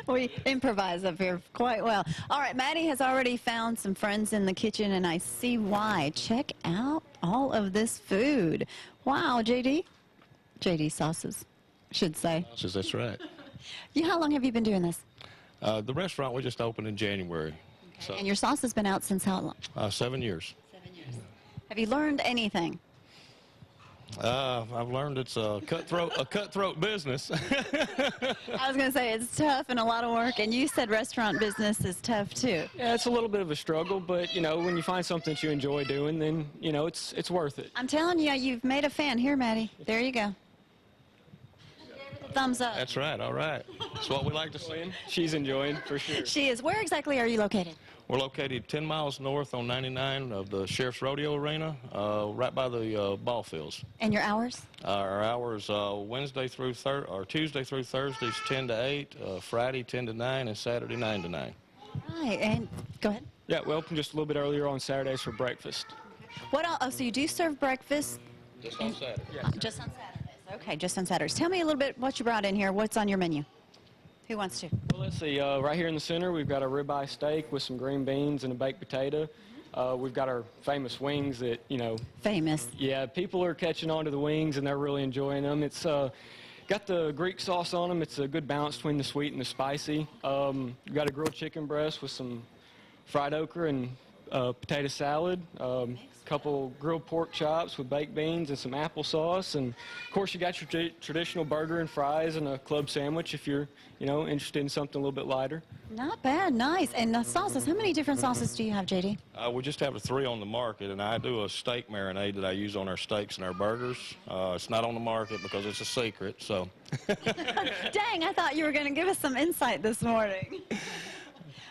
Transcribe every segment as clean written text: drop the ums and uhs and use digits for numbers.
We improvise up here quite well. All right, Maddie has already found some friends in the kitchen, and I see why. Check out all of this food. Wow, JD? JD sauces, should say. Sauces, that's right. How long have you been doing this? The restaurant we just opened in January. Okay. So, And your sauce has been out since how long? 7 years. 7 years. Have you learned anything? I've learned it's a cutthroat business. I was going to say it's tough and a lot of work, and you said restaurant business is tough too. Yeah, it's a little bit of a struggle, but, you know, when you find something that you enjoy doing, then, you know, it's worth it. I'm telling you, you've made a fan. Here, Maddie. There you go. Thumbs up. That's right, all right. That's what we like to see. She's enjoying, for sure. She is. Where exactly are you located? We're located 10 miles north on 99 of the Sheriff's Rodeo Arena, right by the ball fields. And your hours? Our hours Tuesday through Thursday is 10 to 8, Friday 10 to 9, and Saturday 9 to 9. Right, and go ahead. Yeah, we open just a little bit earlier on Saturdays for breakfast. What else? Oh, so you do serve breakfast? Just on Saturday. Yeah. Just on Saturdays. Okay, just on Saturdays. Tell me a little bit what you brought in here. What's on your menu? Who wants to? Well, let's see. Right here in the center, we've got a ribeye steak with some green beans and a baked potato. We've got our famous wings that, you know... Famous. Yeah, people are catching on to the wings, and they're really enjoying them. It's got the Greek sauce on them. It's a good balance between the sweet and the spicy. We've got a grilled chicken breast with some fried okra and potato salad. Couple grilled pork chops with baked beans and some applesauce, and of course you got your traditional burger and fries and a club sandwich if you're, you know, interested in something a little bit lighter. Not bad, nice. And the sauces, how many different sauces do you have, JD? We just have 3 on the market, and I do a steak marinade that I use on our steaks and our burgers. It's not on the market because it's a secret, so. Dang, I thought you were going to give us some insight this morning.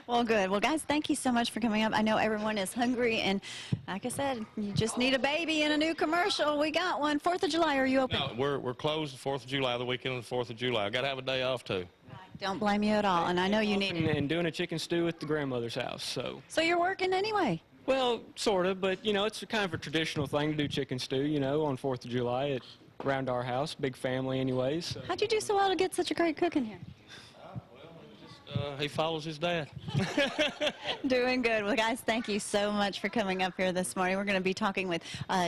Well, good. Well, guys, thank you so much for coming up. I know everyone is hungry, and like I said, you just need a baby in a new commercial. We got one. 4th of July, are you open? No, we're closed the 4th of July, the weekend of the 4th of July. I got to have a day off, too. Don't blame you at all, and I know you need it. And doing a chicken stew at the grandmother's house, so. So you're working anyway? Well, sort of, but, you know, it's kind of a traditional thing to do chicken stew, you know, on 4th of July around our house. Big family anyways. So. How'd you do so well to get such a great cook in here? He follows his dad. Doing good. Well, guys, thank you so much for coming up here this morning. We're going to be talking with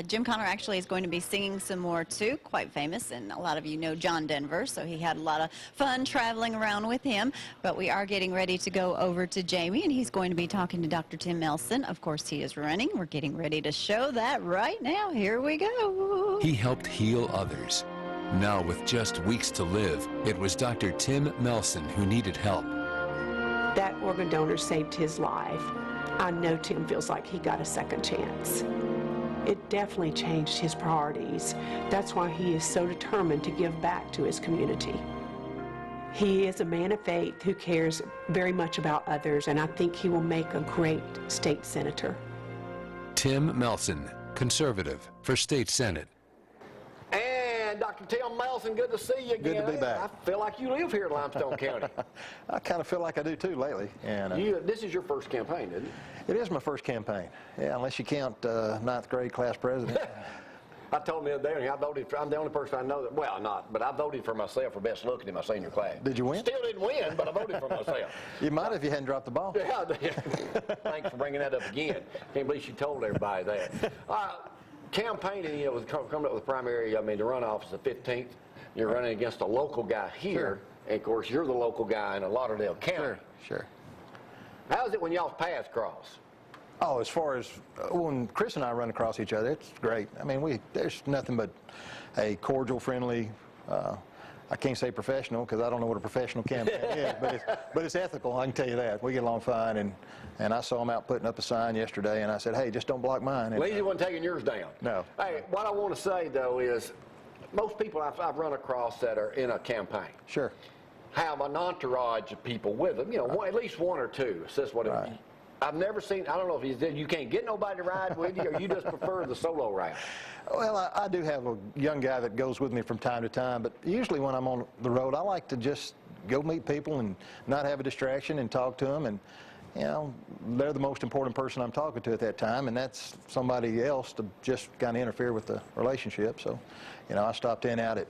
Jim Connor. Actually is going to be singing some more, too. Quite famous, and a lot of you know John Denver, so he had a lot of fun traveling around with him. But we are getting ready to go over to Jamie, and he's going to be talking to Dr. Tim Melson. Of course, he is running. We're getting ready to show that right now. Here we go. He helped heal others. Now, with just weeks to live, it was Dr. Tim Melson who needed help. That organ donor saved his life. I know Tim feels like he got a second chance. It definitely changed his priorities. That's why he is so determined to give back to his community. He is a man of faith who cares very much about others, and I think he will make a great state senator. Tim Melson, conservative for state senate. And Dr. Tim Melson, good to see you again. Good to be back. I feel like you live here in Limestone County. I kind of feel like I do too lately. And This is your first campaign, isn't it? it is my first campaign. Yeah, unless you count ninth grade class president. I told him the other day, I'm the only person I know that, well, not, but I voted for myself for best looking in my senior class. Did you win? Still didn't win, but I voted for myself. You might if you hadn't dropped the ball. Yeah, thanks for bringing that up again. Can't believe she told everybody that. Campaigning, you know, coming up with the primary, I mean, the runoff is the 15th. You're running against a local guy here, Sure. and of course, you're the local guy in Lauderdale County. Sure. How's it when y'all's paths cross? Oh, as far as when Chris and I run across each other, it's great. I mean, there's nothing but a cordial, friendly, I can't say professional because I don't know what a professional campaign is, but it's ethical, I can tell you that. We get along fine, and I saw him out putting up a sign yesterday, and I said, hey, just don't block mine. And, Well, you wasn't taking yours down. No. Hey, what I want to say, though, is most people I've run across that are in a campaign Sure. have an entourage of people with them, you know, at least one or two. So that's what Right. I've never seen, I don't know if you can't get nobody to ride with you, or you just prefer the solo ride. Well, I do have a young guy that goes with me from time to time, but usually when I'm on the road, I like to just go meet people and not have a distraction and talk to them. And, you know, they're the most important person I'm talking to at that time, and that's somebody else to just kind of interfere with the relationship. So, you know, I stopped in out at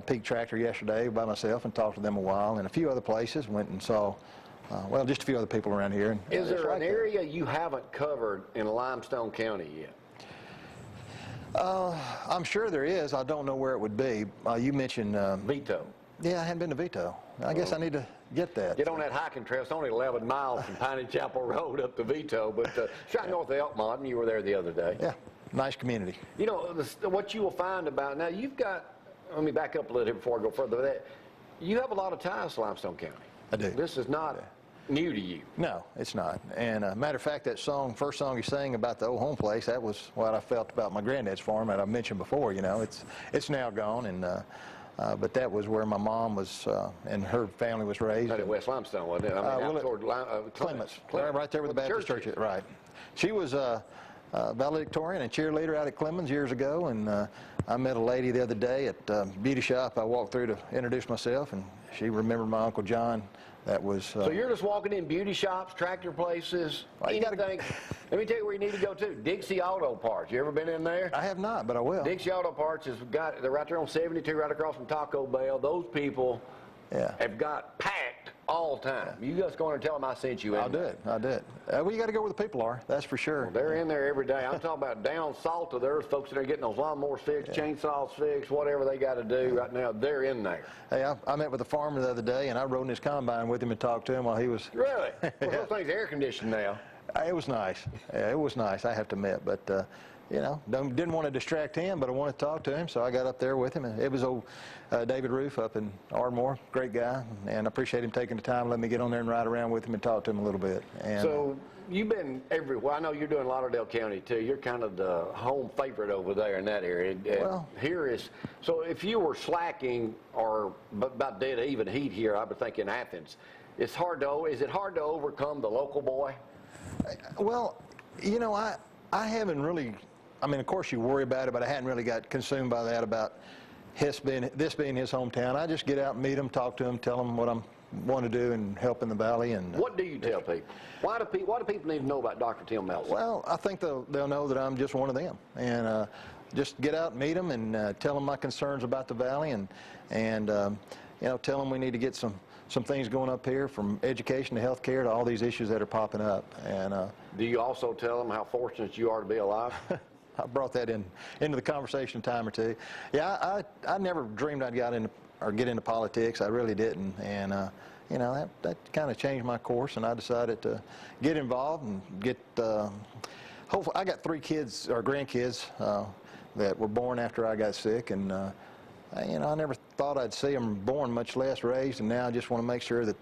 Peak Tractor yesterday by myself and talked to them a while, and a few other places. Went and saw, well, just a few other people around here. And is there an area you haven't covered in Limestone County yet? I'm sure there is. I don't know where it would be. You mentioned Vito. Yeah, I hadn't been to Vito. I guess I need to get that. Get on that hiking trail. It's only 11 miles from Piney Chapel Road up to Vito, but it's right north of Elkmont, and you were there the other day. Yeah, nice community. You know, what you will find about, now you've got, let me back up a little bit before I go further with that. You have a lot of ties to Limestone County. I do. This is not new to you. No, it's not. And matter of fact, that first song you sang about the old home place, that was what I felt about my granddad's farm that I mentioned before. You know, it's now gone, and but that was where my mom was and her family was raised. Not in West Limestone, wasn't it? I mean, out toward Clements. Right there with the Baptist church. Right. She was valedictorian and cheerleader out at Clemens years ago, and I met a lady the other day at a beauty shop. I walked through to introduce myself, and she remembered my Uncle John. That was. So you're just walking in beauty shops, tractor places, anything. Let me tell you where you need to go to. Dixie Auto Parts. You ever been in there? I have not, but I will. Dixie Auto Parts they're right there on 72, right across from Taco Bell. Those people have got packed all the time. You just go in and tell them I sent you in. I'll do it. Well, you got to go where the people are. That's for sure. Well, they're in there every day. I'm talking about down Salta. There's folks that are getting those lawnmowers fixed, chainsaws fixed, whatever they got to do right now. They're in there. Hey, I met with a farmer the other day, and I rode in his combine with him and talked to him while he was. Really? Well, those things are air conditioned now. It was nice. Yeah, it was nice, I have to admit. But, you know, didn't want to distract him, but I wanted to talk to him, so I got up there with him. And it was old David Roof up in Ardmore, great guy, and I appreciate him taking the time to let me get on there and ride around with him and talk to him a little bit. And, so you've been everywhere. I know you're doing Lauderdale County, too. You're kind of the home favorite over there in that area. Well, here is, so if you were slacking or about dead even heat here, I would think in Athens, is it hard to overcome the local boy? Well, you know, I haven't really, I mean, of course you worry about it, but I hadn't really got consumed by that about this being his hometown. I just get out and meet him, talk to him, tell him what I want to do and help in the valley. And what do you tell people? Why do people need to know about Dr. Tim Melson? Well, I think they'll know that I'm just one of them, and just get out and meet them and tell them my concerns about the valley, and you know, tell them we need to get some things going up here, from education to health care to all these issues that are popping up. And do you also tell them how fortunate you are to be alive? I brought that into the conversation a time or two. Yeah, I never dreamed I'd get into politics. I really didn't, and you know, that kind of changed my course, and I decided to get involved and get. Hopefully, I got 3 kids or grandkids that were born after I got sick, and you know, I never thought I'd see them born, much less raised, and now I just want to make sure that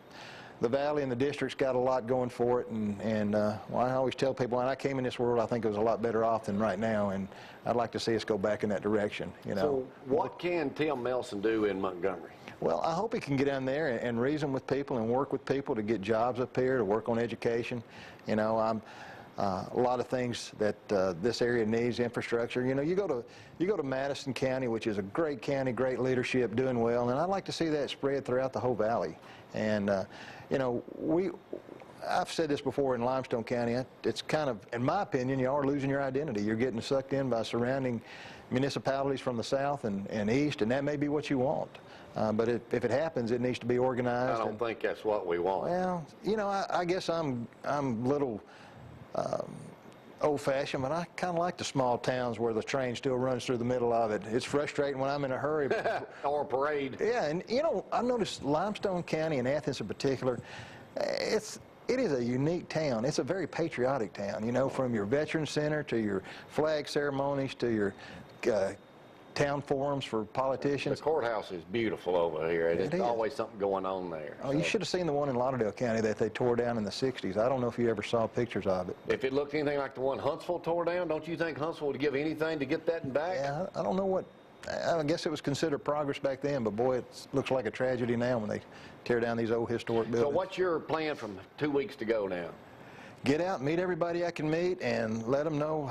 the valley and the district's got a lot going for it, and well, I always tell people when I came in this world, I think it was a lot better off than right now, and I'd like to see us go back in that direction, you know. So what can Tim Melson do in Montgomery? Well, I hope he can get down there and reason with people and work with people to get jobs up here, to work on education. You know, a lot of things that this area needs, infrastructure. You know, you go to Madison County, which is a great county, great leadership, doing well, and I'd like to see that spread throughout the whole valley. And you know, I've said this before in Limestone County, it's kind of, in my opinion, you are losing your identity. You're getting sucked in by surrounding municipalities from the south and east, and that may be what you want. But if it happens, it needs to be organized. I don't think that's what we want. Well, you know, I guess I'm a little old-fashioned, but I kind of like the small towns where the train still runs through the middle of it. It's frustrating when I'm in a hurry. Or a parade. Yeah, and you know, I noticed Limestone County and Athens in particular, it is a unique town. It's a very patriotic town, you know, from your veteran center to your flag ceremonies to your town forums for politicians. The courthouse is beautiful over here. There's always something going on there. Oh, you should have seen the one in Lauderdale County that they tore down in the 60s. I don't know if you ever saw pictures of it. If it looked anything like the one Huntsville tore down, don't you think Huntsville would give anything to get that back? Yeah, I don't know what. I guess it was considered progress back then, but boy, it looks like a tragedy now when they tear down these old historic buildings. So what's your plan from 2 weeks to go now? Get out, meet everybody I can meet, and let them know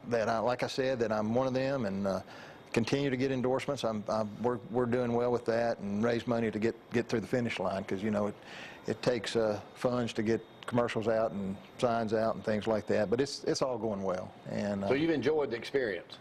that, like I said, that I'm one of them, and continue to get endorsements. We're doing well with that, and raise money to get through the finish line, because you know it takes funds to get commercials out and signs out and things like that. But it's all going well. And so you've enjoyed the experience?